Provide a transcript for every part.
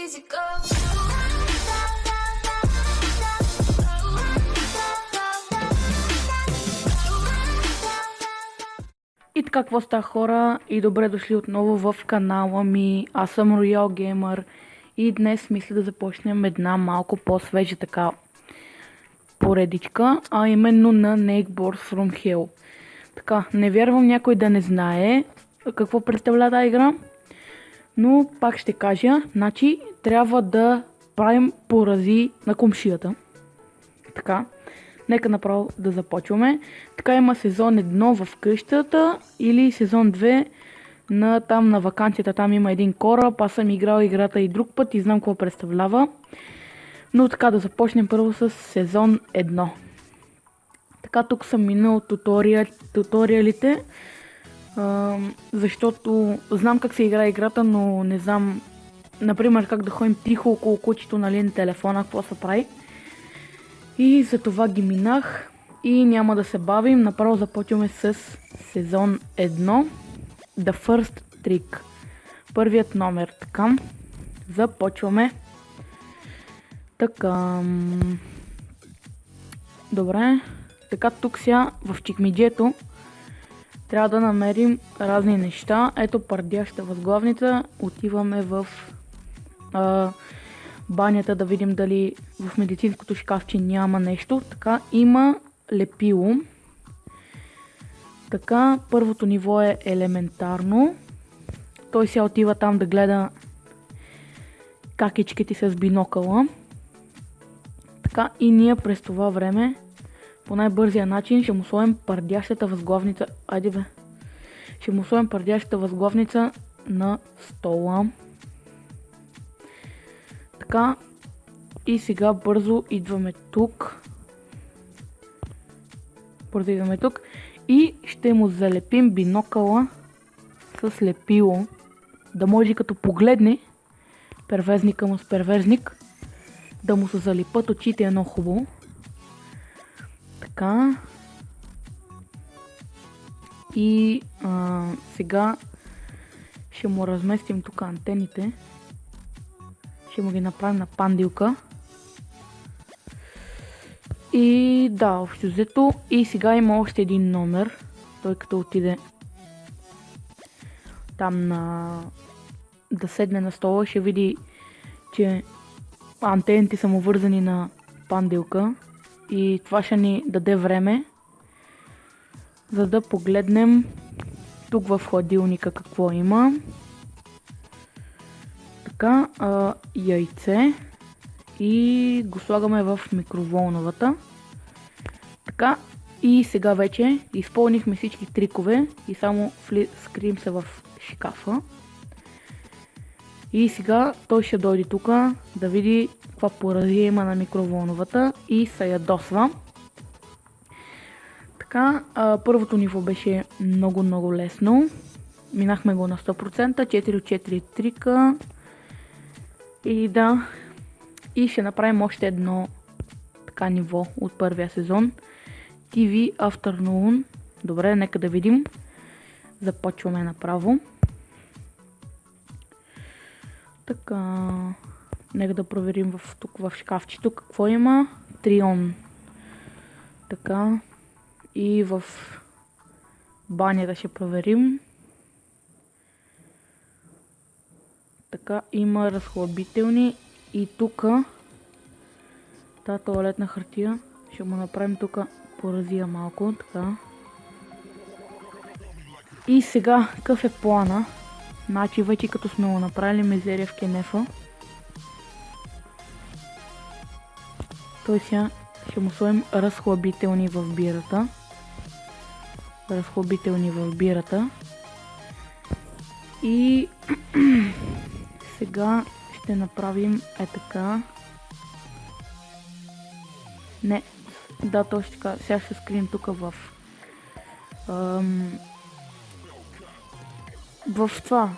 easy go. И така, какво става, хора, и добре дошли отново в канала ми. Аз съм Royal Gamer и днес мисля да започнем една малко по-свежа така поредичка, а именно на Neighbors from Hell. Така, не вярвам някой да не знае какво представлява тази игра, но пак ще кажа, значи трябва да правим порази на комшията. Така. Нека направо да започваме. Така, има сезон 1 в къщата или сезон 2 там на вакансията. Там има един кораб. Аз съм играл играта и друг път и знам какво представлява. Но така, да започнем първо с сезон 1. Така, тук съм минал туториалите, защото знам как се играе играта, но не знам, например, как да ходим тихо около кучето, нали, на телефона, какво се прави. И за това ги минах и няма да се бавим. Направо започваме с сезон 1. The First Trick. Първият номер. Така. Започваме. Така. Добре. Така, тук сега в чекмеджето трябва да намерим разни неща. Ето пардяща възглавница. Отиваме в банята да видим дали в медицинското шкафче няма нещо. Така, има лепило. Така, първото ниво е елементарно. Той сега отива там да гледа какичките с бинокъла. Така, и ние през това време по най-бързия начин ще му сложим пардящата възглавница. Айде бе. Ще му сложим пардящата възглавница на стола. Така, и сега бързо идваме тук. И ще му залепим бинокъла с лепило, да може като погледне перверзника му с перверзник, да му се залипат очите едно хубаво. Така. И сега ще му разместим тук антените. Ще му ги направим на пандилка. И да, общо взето. И сега има още един номер. Той като отиде там да седне на стола, ще види, че антените са му вързани на пандилка. И това ще ни даде време, за да погледнем тук в хладилника какво има. Така, яйце и го слагаме в микроволновата. Така, и сега вече изпълнихме всички трикове и само скрием се в шкафа. И сега той ще дойде тук да види каква поразия има на микроволновата и се ядосва. Така, първото ниво беше много лесно. Минахме го на 100%, 4 от 4 трика. И да, и ще направим още едно така ниво от първия сезон. TV Afternoon. Добре, нека да видим. Започваме направо. Така, нека да проверим тук в шкафчето какво има. Трион. Така, и в банята ще проверим. Така, има разхлабителни и тук тази тоалетна хартия ще му направим тук поразия малко, така. И сега какъв е плана? Значи вече като сме го направили мизерия в кенефа, той сега ще му сложим разхлабителни в бирата. И сега ще направим така. Не, да, точно така. Сега ще скрием тук в това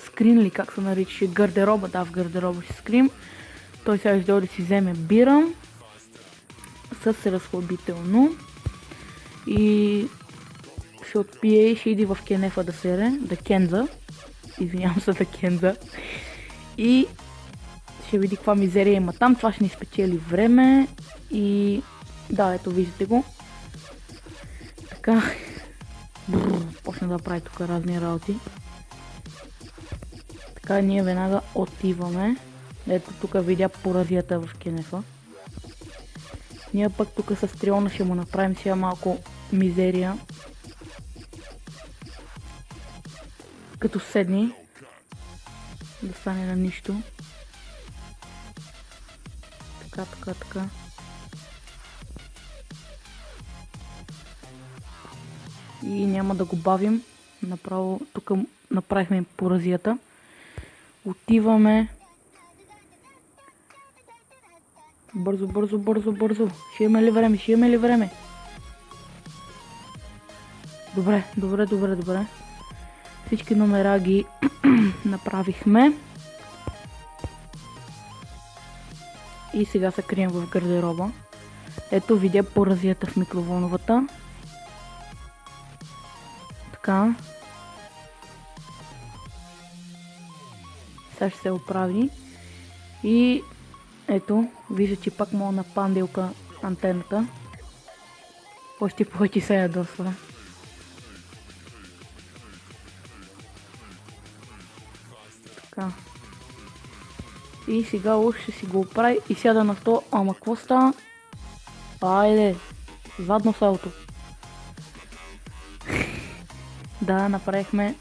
скрин ли, как се нарича, гардероба. Да, в гардероба ще скрием. Той сега ще дойде да си вземе бира с разхлабително и ще отпие и ще иди в кенефа да кенза. Извинявам се, да кенза. И ще види каква мизерия има там. Това ще ни спечели време. И да, ето виждате го. Така. Почна да прави тук разни работи. Така ние веднага отиваме. Ето тук видя поразията в кенефа. Ние пък тук с триона ще му направим сега малко мизерия. Като седни. Да стане на нищо. Така. И няма да го бавим. Направо тук направихме поразията. Отиваме. Бързо. Ще имаме ли време? Добре. Всички номера ги направихме. И сега се крием в гардероба. Ето видя поразията в микроволновата. Така. Сега ще се оправи. И ето, вижда, че пак мога на панделка антената. Още повече се ядосва. Така. И сега уж ще си го оправи и сяда на то. Ама какво става? Айде, задно салто. Да, направихме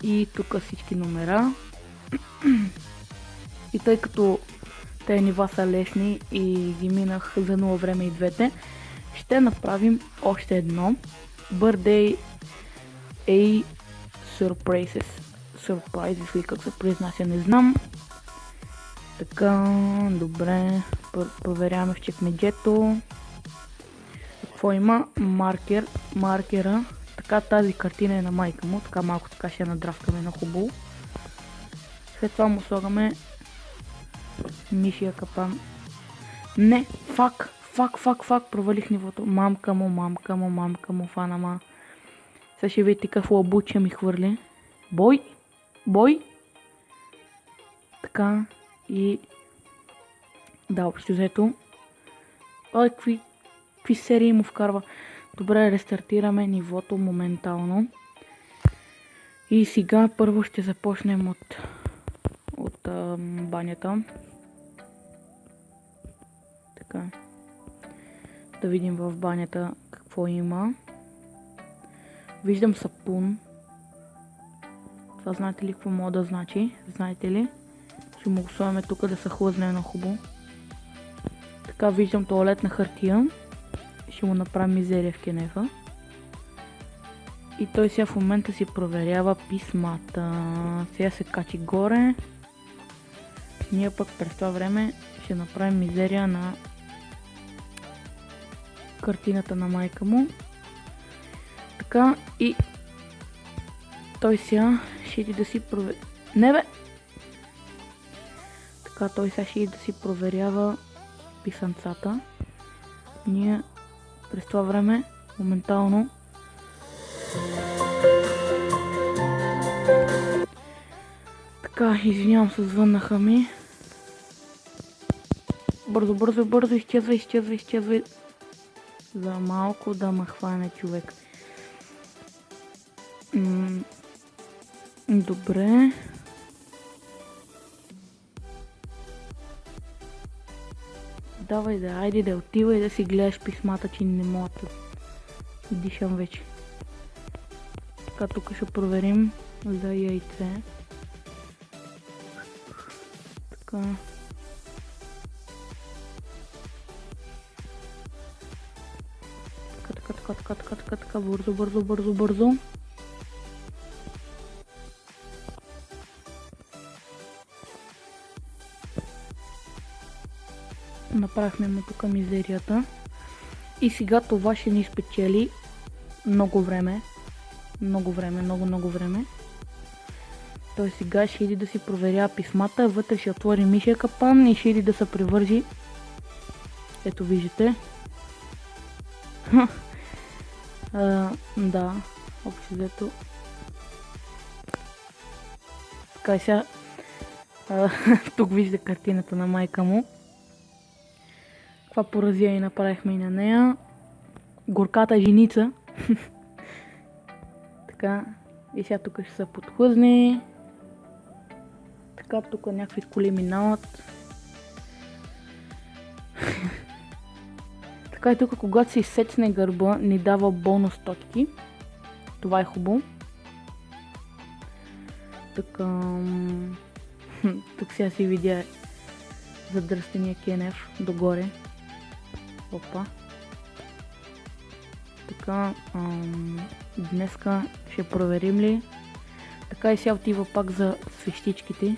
и тук всички номера. И тъй като тези нива са лесни и ги минах за 0 време и двете, ще направим още едно. Birthday A Surprises. Surprises или как се произнася, не знам. Така, добре. Проверяваме в чекмеджето. Какво има? Маркера. Така, тази картина е на майка му. Така малко така ще я надраскаме на хубаво. След това му слагаме мишия капан. Не, фак, провалих нивото. Мамка му, фана ма. Сега ще видите какво обучия ми хвърли. Бой. Така, и да, общо взето. Ой, какви серии му вкарва. Добре, рестартираме нивото моментално. И сега първо ще започнем от банята. Така. Да видим в банята какво има. Виждам сапун. Това знаете ли какво мога да значи? Знаете ли? Ще му го слагаме тук да се хлъзне на хубаво. Така, виждам тоалетна хартия. Ще му направим мизерия в кенефа. И той сега в момента си проверява писмата. Сега се качи горе. Ние пък през това време ще направим мизерия на картината на майка му. Така, и той сега ще иди да си проверява. Не бе! Така, той сега ще иди да си проверява писанцата. Ние през това време моментално така, извинявам се, звъннаха ми. Бързо, изчезвай. За малко да ме хване човек. Добре. Давай да, айде да отивай да си гледаш писмата, че не мога да дишам вече. Така, тук ще проверим за яйце. Така. Така, бързо. Направихме му тук мизерията. И сега това ще ни спечели много време. Много време. Той сега ще иди да си проверява писмата. Вътре ще отвори мишия капан и ще иди да се превържи. Ето виждате. Да, общо взето. Така, сега Тук вижда картината на майка му. Каква поразия и направихме и на нея. Горката женица. Така. И сега тук ще се подхлъзне. Така, тук някакви коли минават. Така и тук, когато се изсечне гърба, ни дава бонус точки. Това е хубаво. Така... Тук сега си видя задръстения кенеф догоре. Опа. Така, днеска ще проверим ли. Така и сега отива пак за свещичките.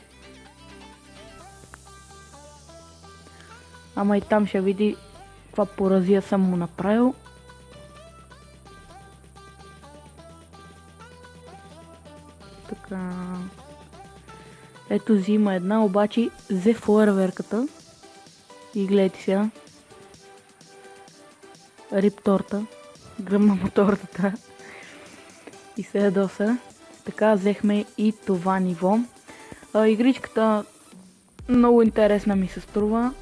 Ама и там ще види каква поразия съм му направил. Така. Ето взима една, обаче взе фойерверката. И гледайте сега. Рип торта. Гръмна му тортата. И се ядоса. Така взехме и това ниво. Игричката много интересна ми се струва.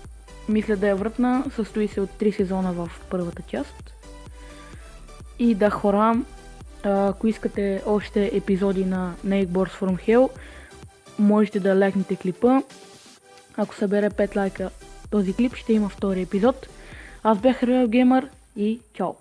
Мисля да я вратна. Състои се от 3 сезона в първата част. И да хора, ако искате още епизоди на Neighbors from Hell, можете да лайкнете клипа. Ако събере 5 лайка този клип, ще има втори епизод. Аз бях Real Gamer и чао!